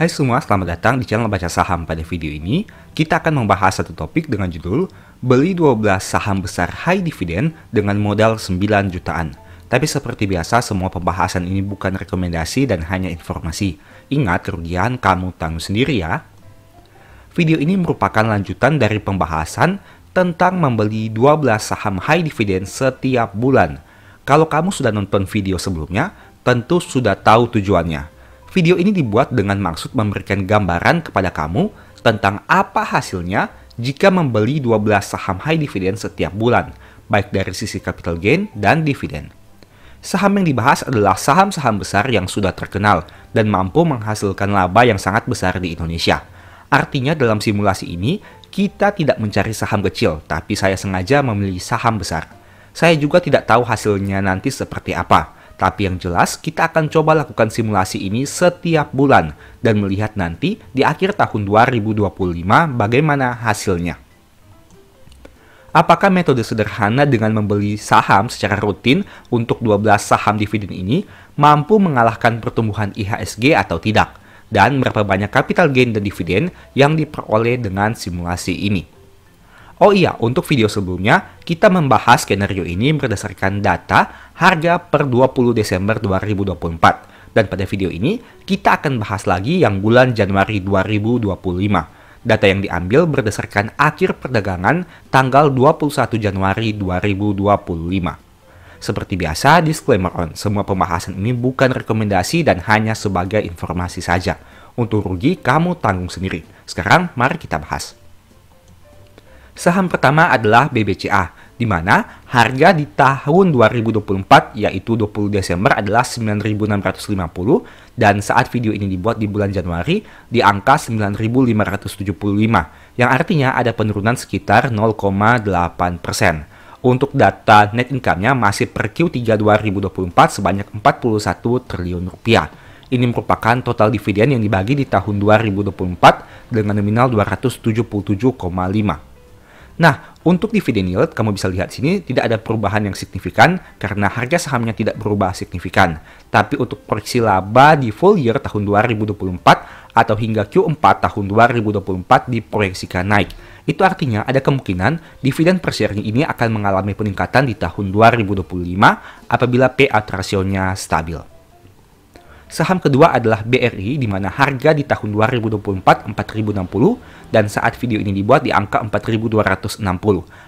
Hai semua, selamat datang di channel Baca Saham. Pada video ini, kita akan membahas satu topik dengan judul Beli 12 saham besar high dividend dengan modal 9 jutaan. Tapi seperti biasa, semua pembahasan ini bukan rekomendasi dan hanya informasi. Ingat, kerugian kamu tanggung sendiri ya. Video ini merupakan lanjutan dari pembahasan tentang membeli 12 saham high dividend setiap bulan. Kalau kamu sudah nonton video sebelumnya, tentu sudah tahu tujuannya. Video ini dibuat dengan maksud memberikan gambaran kepada kamu tentang apa hasilnya jika membeli 12 saham high dividend setiap bulan, baik dari sisi capital gain dan dividen. Saham yang dibahas adalah saham-saham besar yang sudah terkenal dan mampu menghasilkan laba yang sangat besar di Indonesia. Artinya dalam simulasi ini, kita tidak mencari saham kecil, tapi saya sengaja memilih saham besar. Saya juga tidak tahu hasilnya nanti seperti apa. Tapi yang jelas, kita akan coba lakukan simulasi ini setiap bulan dan melihat nanti di akhir tahun 2025 bagaimana hasilnya. Apakah metode sederhana dengan membeli saham secara rutin untuk 12 saham dividen ini mampu mengalahkan pertumbuhan IHSG atau tidak? Dan berapa banyak capital gain dan dividen yang diperoleh dengan simulasi ini? Oh iya, untuk video sebelumnya, kita membahas skenario ini berdasarkan data harga per 20 Desember 2024. Dan pada video ini, kita akan bahas lagi yang bulan Januari 2025. Data yang diambil berdasarkan akhir perdagangan tanggal 21 Januari 2025. Seperti biasa, disclaimer on, semua pembahasan ini bukan rekomendasi dan hanya sebagai informasi saja. Untuk rugi, kamu tanggung sendiri. Sekarang, mari kita bahas. Saham pertama adalah BBCA, di mana harga di tahun 2024 yaitu 20 Desember adalah 9.650 dan saat video ini dibuat di bulan Januari di angka 9.575 yang artinya ada penurunan sekitar 0,8%. Untuk data net income-nya masih per Q3 2024 sebanyak 41 triliun rupiah. Ini merupakan total dividen yang dibagi di tahun 2024 dengan nominal 277,5. Nah, untuk dividen yield, kamu bisa lihat sini tidak ada perubahan yang signifikan karena harga sahamnya tidak berubah signifikan. Tapi untuk proyeksi laba di full year tahun 2024 atau hingga Q4 tahun 2024 diproyeksikan naik. Itu artinya ada kemungkinan dividen per share ini akan mengalami peningkatan di tahun 2025 apabila payout rasionya stabil. Saham kedua adalah BRI, di mana harga di tahun 2024 4.060 dan saat video ini dibuat di angka 4.260,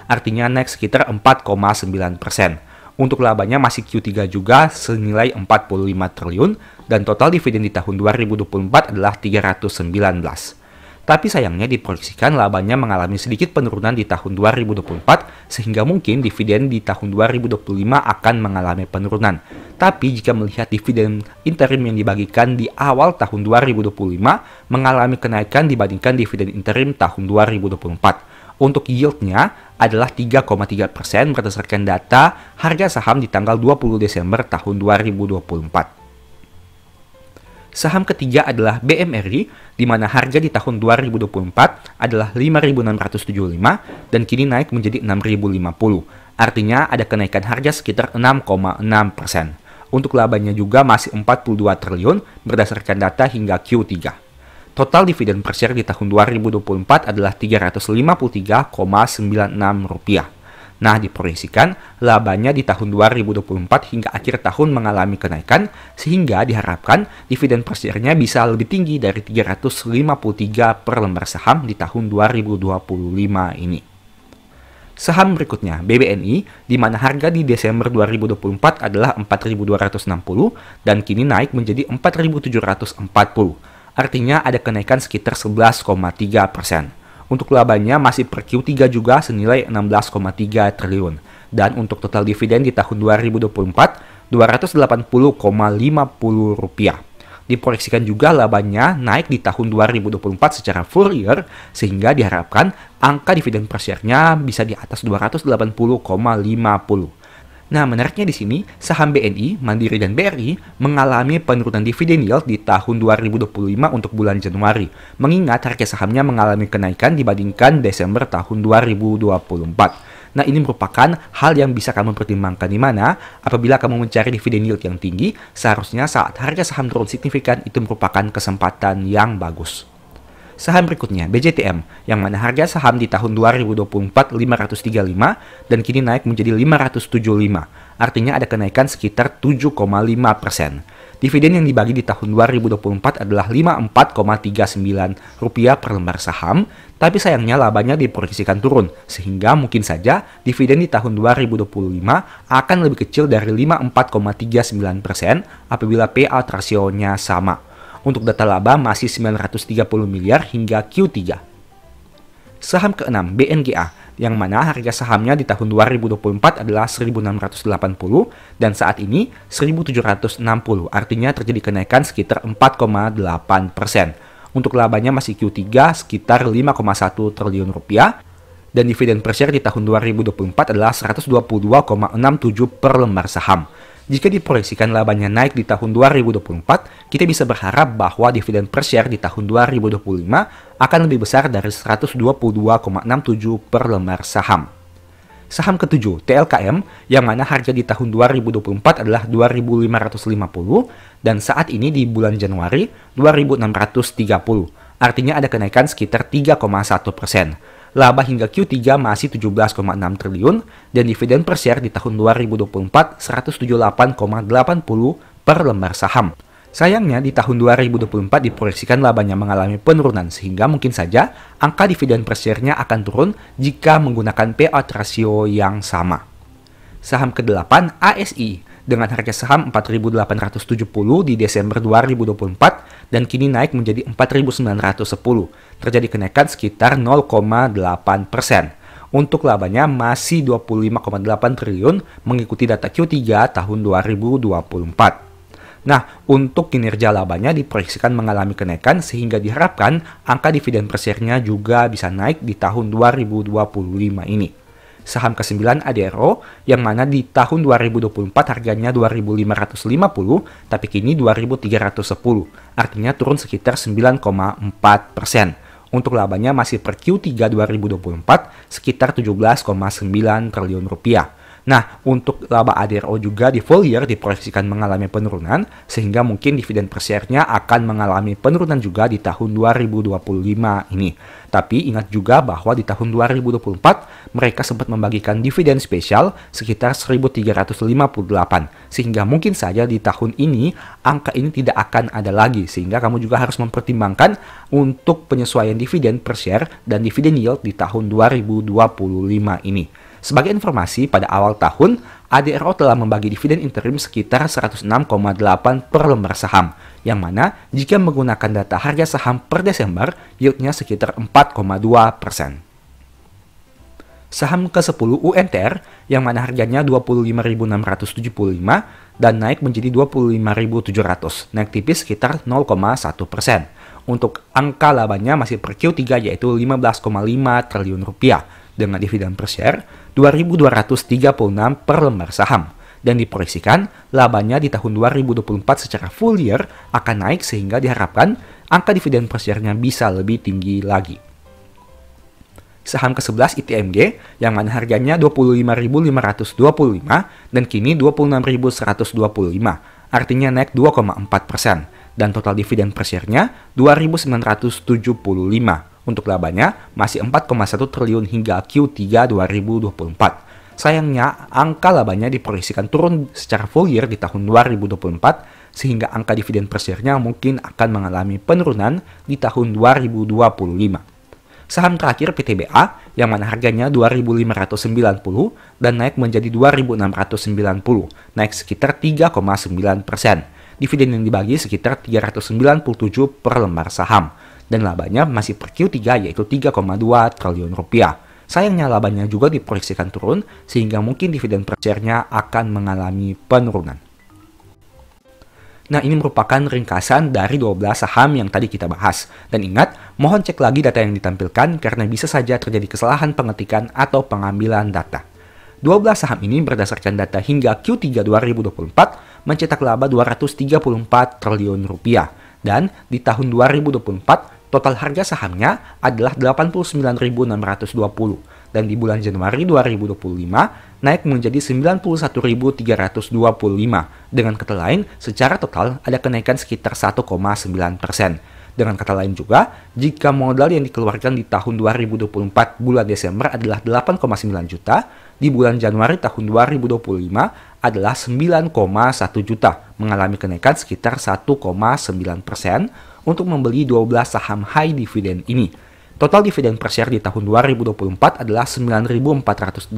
artinya naik sekitar 4,9%. Untuk labanya masih Q3 juga senilai 45 triliun dan total dividen di tahun 2024 adalah 319. Tapi sayangnya diproyeksikan labanya mengalami sedikit penurunan di tahun 2024 sehingga mungkin dividen di tahun 2025 akan mengalami penurunan. Tapi jika melihat dividen interim yang dibagikan di awal tahun 2025 mengalami kenaikan dibandingkan dividen interim tahun 2024. Untuk yieldnya adalah 3,3% berdasarkan data harga saham di tanggal 20 Desember tahun 2024. Saham ketiga adalah BMRI, di mana harga di tahun 2024 adalah 5.675 dan kini naik menjadi 6.050. Artinya ada kenaikan harga sekitar 6,6%. Untuk labanya juga masih 42 triliun berdasarkan data hingga Q3. Total dividen per share di tahun 2024 adalah Rp353,96. Nah, diproyeksikan labanya di tahun 2024 hingga akhir tahun mengalami kenaikan, sehingga diharapkan dividen per share-nya bisa lebih tinggi dari 353 per lembar saham di tahun 2025 ini. Saham berikutnya, BBNI, di mana harga di Desember 2024 adalah 4.260 dan kini naik menjadi 4.740. Artinya ada kenaikan sekitar 11,3%. Untuk labanya masih per Q3 juga senilai 16,3 triliun. Dan untuk total dividen di tahun 2024, Rp280,50. Diproyeksikan juga labanya naik di tahun 2024 secara full year, sehingga diharapkan angka dividen per share-nya bisa di atas 280,50. Nah, menariknya di sini, saham BNI, Mandiri, dan BRI mengalami penurunan dividen yield di tahun 2025 untuk bulan Januari, mengingat harga sahamnya mengalami kenaikan dibandingkan Desember tahun 2024. Nah, ini merupakan hal yang bisa kamu pertimbangkan, di mana apabila kamu mencari dividen yield yang tinggi, seharusnya saat harga saham turun signifikan itu merupakan kesempatan yang bagus. Saham berikutnya, BJTM, yang mana harga saham di tahun 2024 535 dan kini naik menjadi 575. Artinya ada kenaikan sekitar 7,5%. Dividen yang dibagi di tahun 2024 adalah Rp54,39 per lembar saham, tapi sayangnya labanya diproyeksikan turun, sehingga mungkin saja dividen di tahun 2025 akan lebih kecil dari 54,39% apabila payout rasionya sama. Untuk data laba masih 930 miliar hingga Q3. Saham keenam, BNGA, yang mana harga sahamnya di tahun 2024 adalah 1.680 dan saat ini 1.760, artinya terjadi kenaikan sekitar 4,8%. Untuk labanya masih Q3 sekitar 5,1 triliun rupiah dan dividen per share di tahun 2024 adalah 122,67 per lembar saham. Jika diproyeksikan labanya naik di tahun 2024, kita bisa berharap bahwa dividen per share di tahun 2025 akan lebih besar dari 122,67 per lembar saham. Saham ketujuh, TLKM, yang mana harga di tahun 2024 adalah 2.550 dan saat ini di bulan Januari 2.630. Artinya ada kenaikan sekitar 3,1%. Laba hingga Q3 masih 17,6 triliun dan dividen per share di tahun 2024 178,80 per lembar saham. Sayangnya di tahun 2024 diproyeksikan labanya mengalami penurunan sehingga mungkin saja angka dividen per share-nya akan turun jika menggunakan payout ratio yang sama. Saham ke-8 ASI dengan harga saham 4.870 di Desember 2024 dan kini naik menjadi 4.910. Terjadi kenaikan sekitar 0,8%. Untuk labanya masih 25,8 triliun mengikuti data Q3 tahun 2024. Nah, untuk kinerja labanya diproyeksikan mengalami kenaikan sehingga diharapkan angka dividen per share-nya juga bisa naik di tahun 2025 ini. Saham ke-9 ADRO, yang mana di tahun 2024 harganya 2.550, tapi kini 2.310, artinya turun sekitar 9,4%. Untuk labanya masih per Q3 2024 sekitar 17,9 triliun rupiah. Nah, untuk laba ADRO juga di full year diproyeksikan mengalami penurunan, sehingga mungkin dividen per share-nya akan mengalami penurunan juga di tahun 2025 ini. Tapi ingat juga bahwa di tahun 2024 mereka sempat membagikan dividen spesial sekitar 1.358, sehingga mungkin saja di tahun ini angka ini tidak akan ada lagi, sehingga kamu juga harus mempertimbangkan untuk penyesuaian dividen per share dan dividen yield di tahun 2025 ini. Sebagai informasi, pada awal tahun, ADRO telah membagi dividen interim sekitar 106,8 per lembar saham, yang mana jika menggunakan data harga saham per Desember, yieldnya sekitar 4,2%. Saham ke-10 UNTR, yang mana harganya 25.675 dan naik menjadi 25.700, naik tipis sekitar 0,1%. Untuk angka labanya masih per Q3 yaitu 15,5 triliun rupiah, dengan dividen per share 2.236 per lembar saham. Dan diproyeksikan labanya di tahun 2024 secara full year akan naik sehingga diharapkan angka dividen per share-nya bisa lebih tinggi lagi. Saham ke-11 ITMG, yang mana harganya 25.525 dan kini 26.125, artinya naik 2,4%. Dan total dividen per share-nya 2.975. Untuk labanya masih 4,1 triliun hingga Q3 2024. Sayangnya, angka labanya diproyeksikan turun secara full year di tahun 2024, sehingga angka dividen per share-nya mungkin akan mengalami penurunan di tahun 2025. Saham terakhir PTBA, yang mana harganya 2.590 dan naik menjadi 2.690, naik sekitar 3,9%. Dividen yang dibagi sekitar 397 per lembar saham. Dan labanya masih per Q3 yaitu 3,2 triliun rupiah. Sayangnya labanya juga diproyeksikan turun sehingga mungkin dividen per share-nya akan mengalami penurunan. Nah, ini merupakan ringkasan dari 12 saham yang tadi kita bahas. Dan ingat, mohon cek lagi data yang ditampilkan karena bisa saja terjadi kesalahan pengetikan atau pengambilan data. 12 saham ini berdasarkan data hingga Q3 2024 mencetak laba 234 triliun rupiah. Dan di tahun 2024, total harga sahamnya adalah 89.620. dan di bulan Januari 2025 naik menjadi 91.325. Dengan kata lain, secara total ada kenaikan sekitar 1,9%. Dengan kata lain juga, jika modal yang dikeluarkan di tahun 2024 bulan Desember adalah 8,9 juta, di bulan Januari tahun 2025 adalah 9,1 juta, mengalami kenaikan sekitar 1,9% untuk membeli 12 saham high dividend ini. Total dividen per share di tahun 2024 adalah 9.482.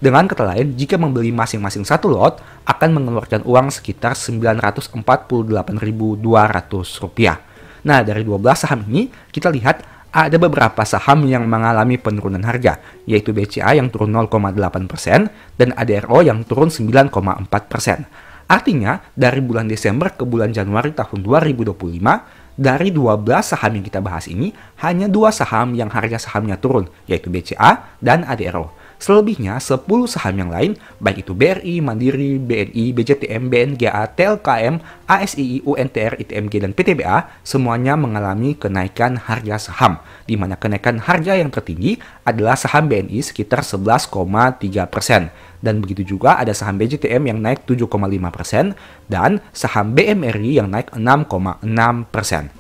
Dengan kata lain, jika membeli masing-masing satu lot, akan mengeluarkan uang sekitar Rp948.200. Nah, dari 12 saham ini, kita lihat ada beberapa saham yang mengalami penurunan harga, yaitu BCA yang turun 0,8% dan ADRO yang turun 9,4%. Artinya, dari bulan Desember ke bulan Januari tahun 2025, dari 12 saham yang kita bahas ini, hanya 2 saham yang harga sahamnya turun, yaitu BCA dan ADRO. Selebihnya, 10 saham yang lain, baik itu BRI, Mandiri, BNI, BJTM, BNGA, TLKM, ASII, UNTR, ITMG, dan PTBA, semuanya mengalami kenaikan harga saham, di mana kenaikan harga yang tertinggi adalah saham BNI sekitar 11,3%. Dan begitu juga ada saham BJTM yang naik 7,5%, dan saham BMRI yang naik 6,6%.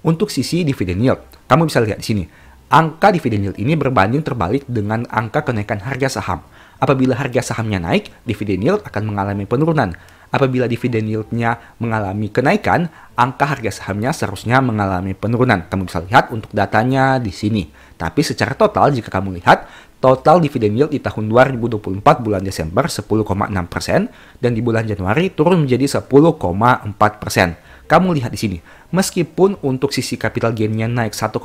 Untuk sisi dividen yield, kamu bisa lihat di sini. Angka dividen yield ini berbanding terbalik dengan angka kenaikan harga saham. Apabila harga sahamnya naik, dividen yield akan mengalami penurunan. Apabila dividen yield-nya mengalami kenaikan, angka harga sahamnya seharusnya mengalami penurunan. Kamu bisa lihat untuk datanya di sini. Tapi secara total, jika kamu lihat, total dividen yield di tahun 2024 bulan Desember 10,6% dan di bulan Januari turun menjadi 10,4%. Kamu lihat di sini, meskipun untuk sisi capital gain-nya naik 1,9%,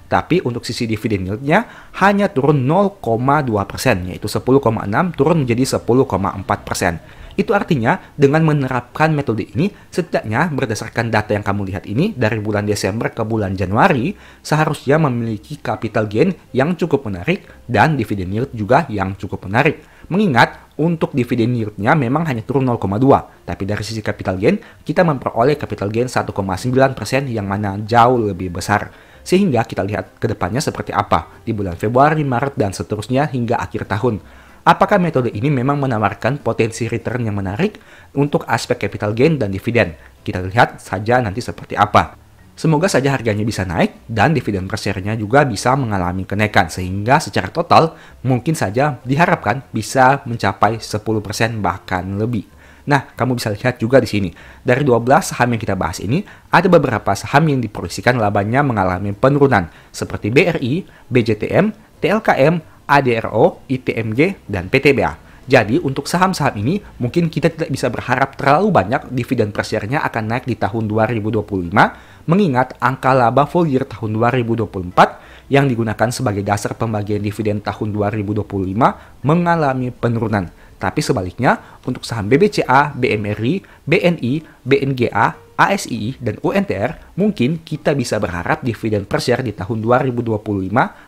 tapi untuk sisi dividen yield-nya hanya turun 0,2%, yaitu 10,6 turun menjadi 10,4%. Itu artinya dengan menerapkan metode ini, setidaknya berdasarkan data yang kamu lihat ini, dari bulan Desember ke bulan Januari, seharusnya memiliki capital gain yang cukup menarik dan dividen yield juga yang cukup menarik. Mengingat untuk dividen yield-nya memang hanya turun 0,2, tapi dari sisi capital gain, kita memperoleh capital gain 1,9% yang mana jauh lebih besar. Sehingga kita lihat ke depannya seperti apa di bulan Februari, Maret, dan seterusnya hingga akhir tahun. Apakah metode ini memang menawarkan potensi return yang menarik untuk aspek capital gain dan dividen? Kita lihat saja nanti seperti apa. Semoga saja harganya bisa naik dan dividen per share-nya juga bisa mengalami kenaikan sehingga secara total mungkin saja diharapkan bisa mencapai 10% bahkan lebih. Nah, kamu bisa lihat juga di sini. Dari 12 saham yang kita bahas ini, ada beberapa saham yang diproyeksikan labanya mengalami penurunan seperti BRI, BJTM, TLKM, ADRO, ITMG, dan PTBA. Jadi, untuk saham-saham ini, mungkin kita tidak bisa berharap terlalu banyak dividen per share-nya akan naik di tahun 2025, mengingat angka laba full year tahun 2024 yang digunakan sebagai dasar pembagian dividen tahun 2025 mengalami penurunan. Tapi sebaliknya, untuk saham BBCA, BMRI, BNI, BNGA, ASII, dan UNTR, mungkin kita bisa berharap dividen per share di tahun 2025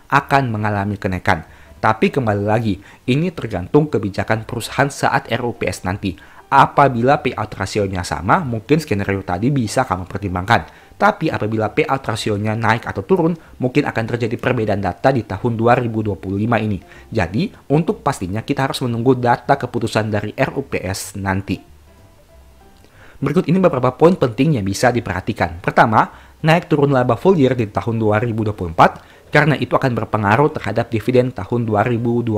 akan mengalami kenaikan. Tapi kembali lagi, ini tergantung kebijakan perusahaan saat RUPS nanti. Apabila payout rasionya sama, mungkin skenario tadi bisa kamu pertimbangkan. Tapi apabila payout rasionya naik atau turun, mungkin akan terjadi perbedaan data di tahun 2025 ini. Jadi, untuk pastinya kita harus menunggu data keputusan dari RUPS nanti. Berikut ini beberapa poin penting yang bisa diperhatikan. Pertama, naik turun laba full year di tahun 2024, karena itu akan berpengaruh terhadap dividen tahun 2025,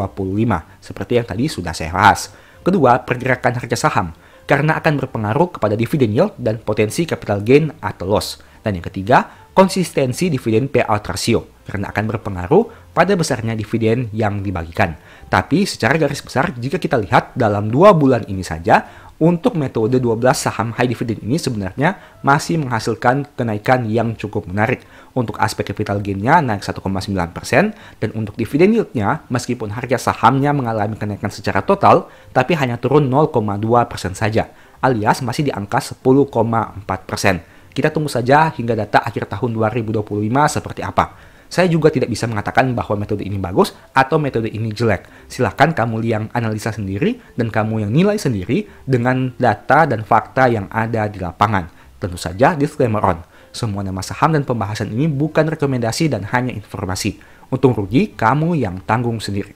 seperti yang tadi sudah saya bahas. Kedua, pergerakan harga saham, karena akan berpengaruh kepada dividen yield dan potensi capital gain atau loss. Dan yang ketiga, konsistensi dividen payout ratio, karena akan berpengaruh pada besarnya dividen yang dibagikan. Tapi secara garis besar, jika kita lihat dalam 2 bulan ini saja, untuk metode 12 saham high dividend ini sebenarnya masih menghasilkan kenaikan yang cukup menarik. Untuk aspek capital gain-nya naik 1,9% dan untuk dividen yield-nya meskipun harga sahamnya mengalami kenaikan secara total tapi hanya turun 0,2% saja, alias masih di angka 10,4%. Kita tunggu saja hingga data akhir tahun 2025 seperti apa. Saya juga tidak bisa mengatakan bahwa metode ini bagus atau metode ini jelek. Silahkan kamu yang analisa sendiri dan kamu yang nilai sendiri dengan data dan fakta yang ada di lapangan. Tentu saja disclaimer on. Semua nama saham dan pembahasan ini bukan rekomendasi dan hanya informasi. Untung rugi, kamu yang tanggung sendiri.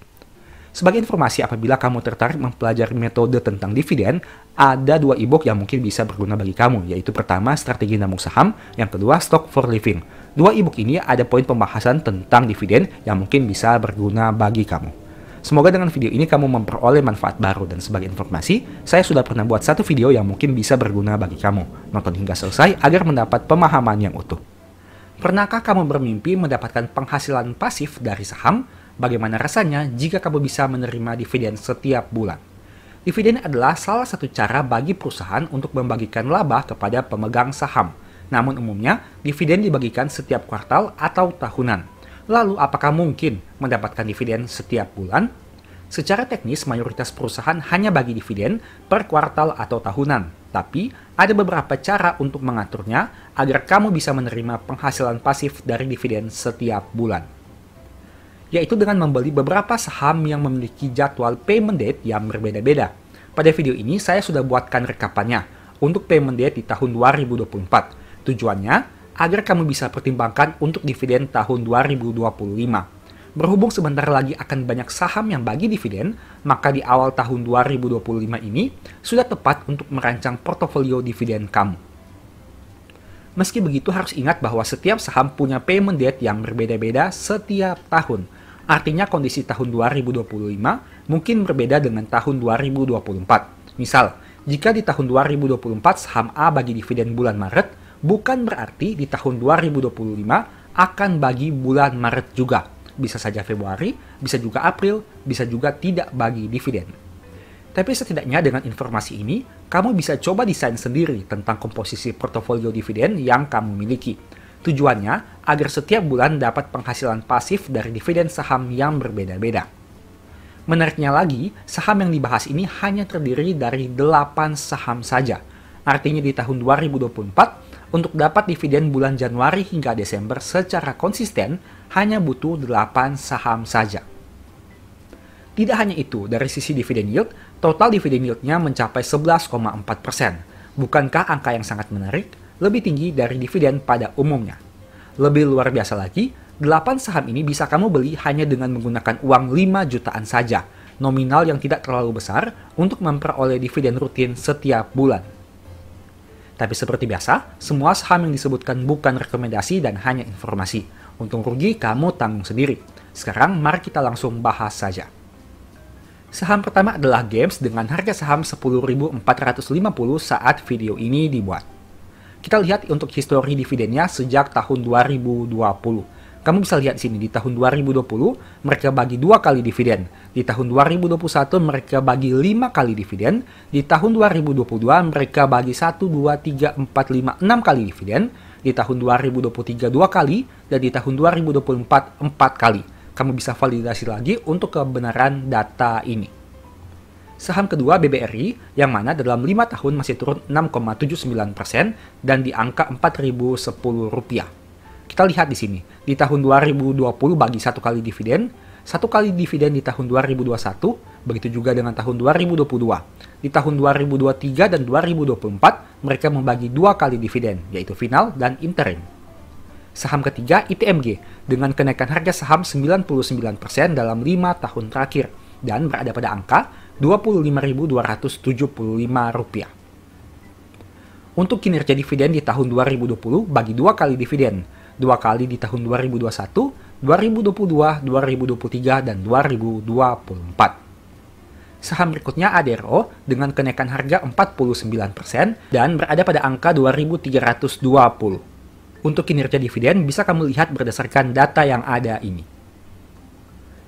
Sebagai informasi, apabila kamu tertarik mempelajari metode tentang dividen, ada 2 e-book yang mungkin bisa berguna bagi kamu, yaitu pertama, strategi nabung saham, yang kedua, stock for living. 2 e-book ini ada poin pembahasan tentang dividen yang mungkin bisa berguna bagi kamu. Semoga dengan video ini kamu memperoleh manfaat baru, dan sebagai informasi, saya sudah pernah buat satu video yang mungkin bisa berguna bagi kamu. Nonton hingga selesai agar mendapat pemahaman yang utuh. Pernahkah kamu bermimpi mendapatkan penghasilan pasif dari saham? Bagaimana rasanya jika kamu bisa menerima dividen setiap bulan? Dividen adalah salah satu cara bagi perusahaan untuk membagikan laba kepada pemegang saham. Namun umumnya, dividen dibagikan setiap kuartal atau tahunan. Lalu, apakah mungkin mendapatkan dividen setiap bulan? Secara teknis, mayoritas perusahaan hanya bagi dividen per kuartal atau tahunan. Tapi, ada beberapa cara untuk mengaturnya agar kamu bisa menerima penghasilan pasif dari dividen setiap bulan. Yaitu dengan membeli beberapa saham yang memiliki jadwal payment date yang berbeda-beda. Pada video ini, saya sudah buatkan rekapannya untuk payment date di tahun 2024. Tujuannya, agar kamu bisa pertimbangkan untuk dividen tahun 2025. Berhubung sebentar lagi akan banyak saham yang bagi dividen, maka di awal tahun 2025 ini sudah tepat untuk merancang portofolio dividen kamu. Meski begitu, harus ingat bahwa setiap saham punya payment date yang berbeda-beda setiap tahun. Artinya kondisi tahun 2025 mungkin berbeda dengan tahun 2024. Misal, jika di tahun 2024 saham A bagi dividen bulan Maret, bukan berarti di tahun 2025 akan bagi bulan Maret juga. Bisa saja Februari, bisa juga April, bisa juga tidak bagi dividen. Tapi setidaknya dengan informasi ini, kamu bisa coba desain sendiri tentang komposisi portofolio dividen yang kamu miliki. Tujuannya agar setiap bulan dapat penghasilan pasif dari dividen saham yang berbeda-beda. Menariknya lagi, saham yang dibahas ini hanya terdiri dari 8 saham saja. Artinya di tahun 2024, untuk dapat dividen bulan Januari hingga Desember secara konsisten, hanya butuh 8 saham saja. Tidak hanya itu, dari sisi dividen yield, total dividen yield-nya mencapai 11,4%. Bukankah angka yang sangat menarik? Lebih tinggi dari dividen pada umumnya. Lebih luar biasa lagi, 8 saham ini bisa kamu beli hanya dengan menggunakan uang 5 jutaan saja, nominal yang tidak terlalu besar untuk memperoleh dividen rutin setiap bulan. Tapi seperti biasa, semua saham yang disebutkan bukan rekomendasi dan hanya informasi. Untung rugi kamu tanggung sendiri. Sekarang mari kita langsung bahas saja. Saham pertama adalah Games dengan harga saham 10.450 saat video ini dibuat. Kita lihat untuk histori dividennya sejak tahun 2020. Kamu bisa lihat di sini, di tahun 2020 mereka bagi 2 kali dividen. Di tahun 2021 mereka bagi 5 kali dividen. Di tahun 2022 mereka bagi 1, 2, 3, 4, 5, 6 kali dividen. Di tahun 2023 2 kali. Dan di tahun 2024 4 kali. Kamu bisa validasi lagi untuk kebenaran data ini. Saham kedua BBRI, yang mana dalam 5 tahun masih turun 6,79% dan di angka Rp4.010. Kita lihat di sini, di tahun 2020 bagi 1 kali dividen, 1 kali dividen di tahun 2021, begitu juga dengan tahun 2022. Di tahun 2023 dan 2024, mereka membagi 2 kali dividen, yaitu final dan interim. Saham ketiga ITMG, dengan kenaikan harga saham 99% dalam 5 tahun terakhir, dan berada pada angka Rp25.275. Untuk kinerja dividen di tahun 2020 bagi 2 kali dividen, 2 kali di tahun 2021, 2022, 2023, dan 2024. Saham berikutnya ADRO dengan kenaikan harga 49% dan berada pada angka 2.320. Untuk kinerja dividen bisa kamu lihat berdasarkan data yang ada ini.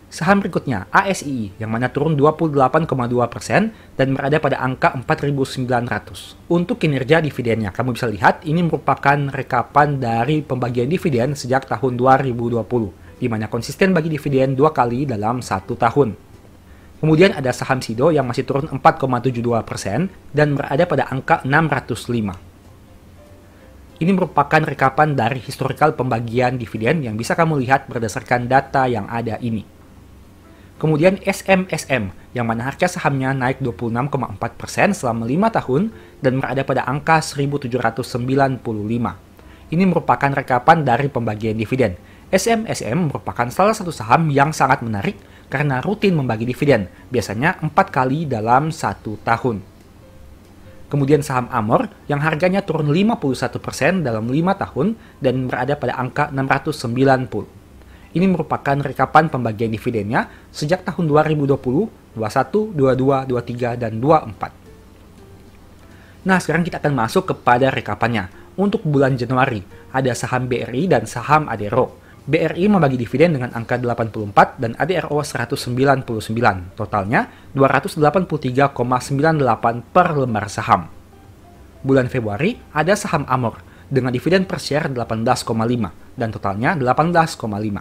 Saham berikutnya, ASII, yang mana turun 28,2% dan berada pada angka 4.900. Untuk kinerja dividennya, kamu bisa lihat ini merupakan rekapan dari pembagian dividen sejak tahun 2020, di mana konsisten bagi dividen 2 kali dalam 1 tahun. Kemudian ada saham SIDO yang masih turun 4,72% dan berada pada angka 605. Ini merupakan rekapan dari historical pembagian dividen yang bisa kamu lihat berdasarkan data yang ada ini. Kemudian SMSM, yang mana harga sahamnya naik 26,4% selama 5 tahun dan berada pada angka 1.795. Ini merupakan rekapan dari pembagian dividen. SMSM merupakan salah satu saham yang sangat menarik karena rutin membagi dividen, biasanya 4 kali dalam 1 tahun. Kemudian saham Amor yang harganya turun 51% dalam 5 tahun dan berada pada angka 690. Ini merupakan rekapan pembagian dividennya sejak tahun 2020, 21, 22, 23, dan 24. Nah, sekarang kita akan masuk kepada rekapannya. Untuk bulan Januari, ada saham BRI dan saham Adero. BRI membagi dividen dengan angka 84 dan ADRO 199. Totalnya 283,98 per lembar saham. Bulan Februari, ada saham Amor dengan dividen per share 18,5 dan totalnya 18,5.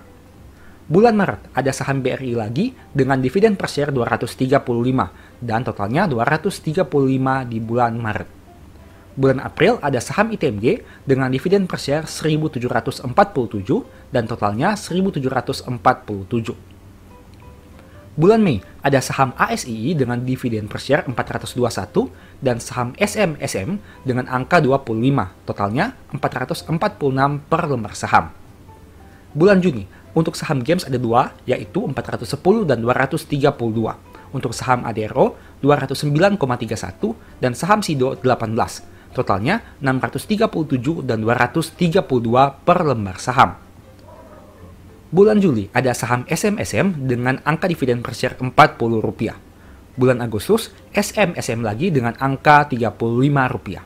Bulan Maret, ada saham BRI lagi dengan dividen per share 235 dan totalnya 235 di bulan Maret. Bulan April, ada saham ITMG dengan dividen per share 1.747 dan totalnya 1.747. Bulan Mei, ada saham ASII dengan dividen per share 421 dan saham SMSM dengan angka 25, totalnya 446 per lembar saham. Bulan Juni, untuk saham Games ada 2, yaitu 410 dan 232. Untuk saham Adero, 209,31 dan saham Sido 18. Totalnya 637 dan 232 per lembar saham. Bulan Juli ada saham SMSM dengan angka dividen per share Rp40. Bulan Agustus, SMSM lagi dengan angka Rp35.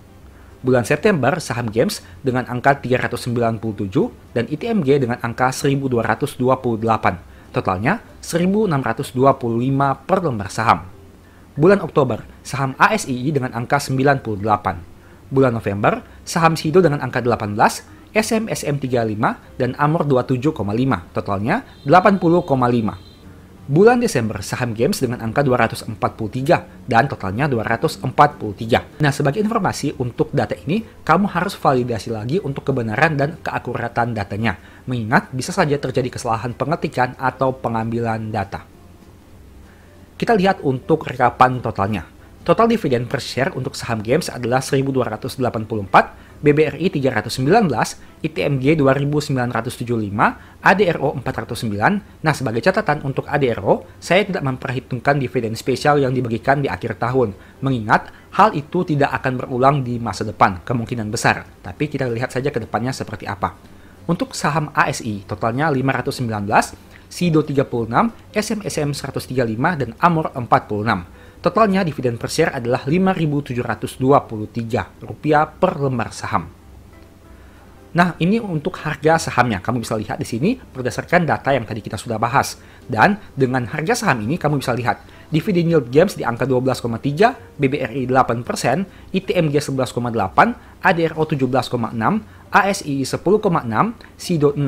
Bulan September, saham Games dengan angka 397 dan ITMG dengan angka 1228. Totalnya 1625 per lembar saham. Bulan Oktober, saham ASII dengan angka 98. Bulan November, saham Sido dengan angka 18, SMSM 35, dan Amor 27,5, totalnya 80,5. Bulan Desember, saham Games dengan angka 243, dan totalnya 243. Nah, sebagai informasi untuk data ini, kamu harus validasi lagi untuk kebenaran dan keakuratan datanya, mengingat bisa saja terjadi kesalahan pengetikan atau pengambilan data. Kita lihat untuk rekapan totalnya. Total dividen per share untuk saham Games adalah 1.284, BBRI 319, ITMG 2.975, ADRO 409. Nah, sebagai catatan untuk ADRO, saya tidak memperhitungkan dividen spesial yang dibagikan di akhir tahun, mengingat hal itu tidak akan berulang di masa depan, kemungkinan besar. Tapi kita lihat saja ke depannya seperti apa. Untuk saham ASI, totalnya 519, Sido 36, SMSM 135, dan Amor 46. Totalnya dividen per share adalah Rp5.723 per lembar saham. Nah, ini untuk harga sahamnya. Kamu bisa lihat di sini berdasarkan data yang tadi kita sudah bahas. Dan dengan harga saham ini kamu bisa lihat dividen yield Games di angka 12,3, BBRI 8%, ITMG 11,8, ADRO 17,6, ASI 10,6, Sido 6,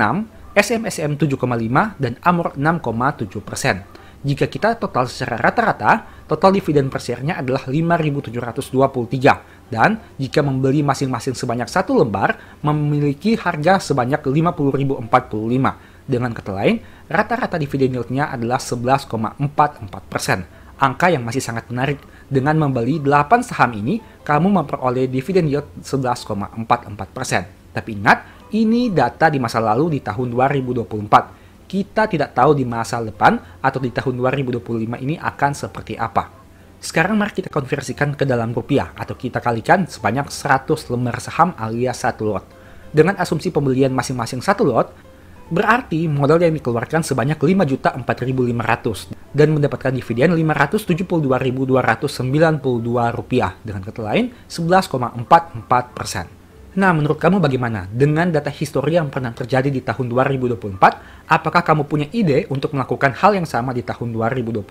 SMSM 7,5, dan Amor 6,7%. Jika kita total secara rata-rata, total dividen per share-nya adalah Rp5.723. Dan jika membeli masing-masing sebanyak 1 lembar, memiliki harga sebanyak Rp50.045. Dengan kata lain, rata-rata dividen yield-nya adalah 11,44%. Angka yang masih sangat menarik. Dengan membeli 8 saham ini, kamu memperoleh dividen yield 11,44%. Tapi ingat, ini data di masa lalu di tahun 2024. Kita tidak tahu di masa depan atau di tahun 2025 ini akan seperti apa. Sekarang mari kita konversikan ke dalam rupiah atau kita kalikan sebanyak 100 lembar saham alias 1 lot. Dengan asumsi pembelian masing-masing 1 lot, berarti modal yang dikeluarkan sebanyak Rp5.004.500 dan mendapatkan dividen Rp572.292. Dengan kata lain, 11,44%. Nah, menurut kamu bagaimana? Dengan data histori yang pernah terjadi di tahun 2024, apakah kamu punya ide untuk melakukan hal yang sama di tahun 2025?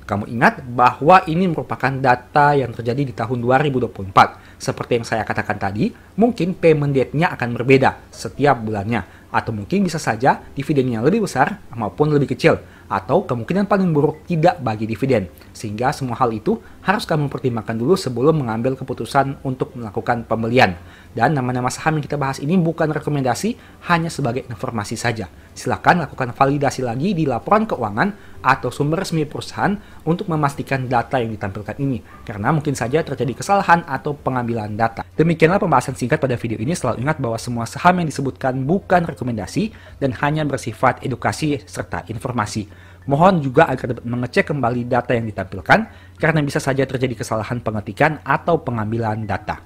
Kamu ingat bahwa ini merupakan data yang terjadi di tahun 2024. Seperti yang saya katakan tadi, mungkin payment date-nya akan berbeda setiap bulannya. Atau mungkin bisa saja dividennya lebih besar maupun lebih kecil. atau kemungkinan paling buruk tidak bagi dividen. Sehingga semua hal itu harus kamu pertimbangkan dulu sebelum mengambil keputusan untuk melakukan pembelian. Dan nama-nama saham yang kita bahas ini bukan rekomendasi, hanya sebagai informasi saja. Silakan lakukan validasi lagi di laporan keuangan atau sumber resmi perusahaan untuk memastikan data yang ditampilkan ini, karena mungkin saja terjadi kesalahan atau pengambilan data. Demikianlah pembahasan singkat pada video ini. Selalu ingat bahwa semua saham yang disebutkan bukan rekomendasi dan hanya bersifat edukasi serta informasi. Mohon juga agar dapat mengecek kembali data yang ditampilkan, karena bisa saja terjadi kesalahan pengetikan atau pengambilan data.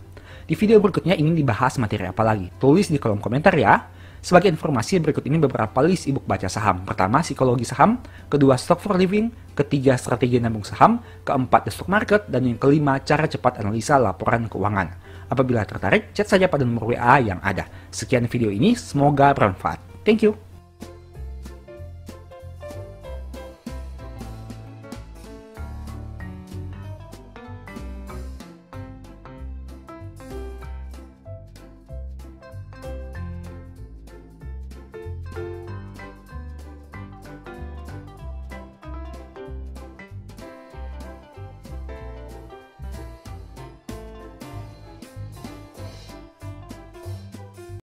Di video berikutnya ingin dibahas materi apa lagi? Tulis di kolom komentar ya. Sebagai informasi, berikut ini beberapa list ebook baca saham. Pertama, psikologi saham. Kedua, stock for living. Ketiga, strategi nabung saham. Keempat, the stock market. Dan yang kelima, cara cepat analisa laporan keuangan. Apabila tertarik, chat saja pada nomor WA yang ada. Sekian video ini, semoga bermanfaat. Thank you.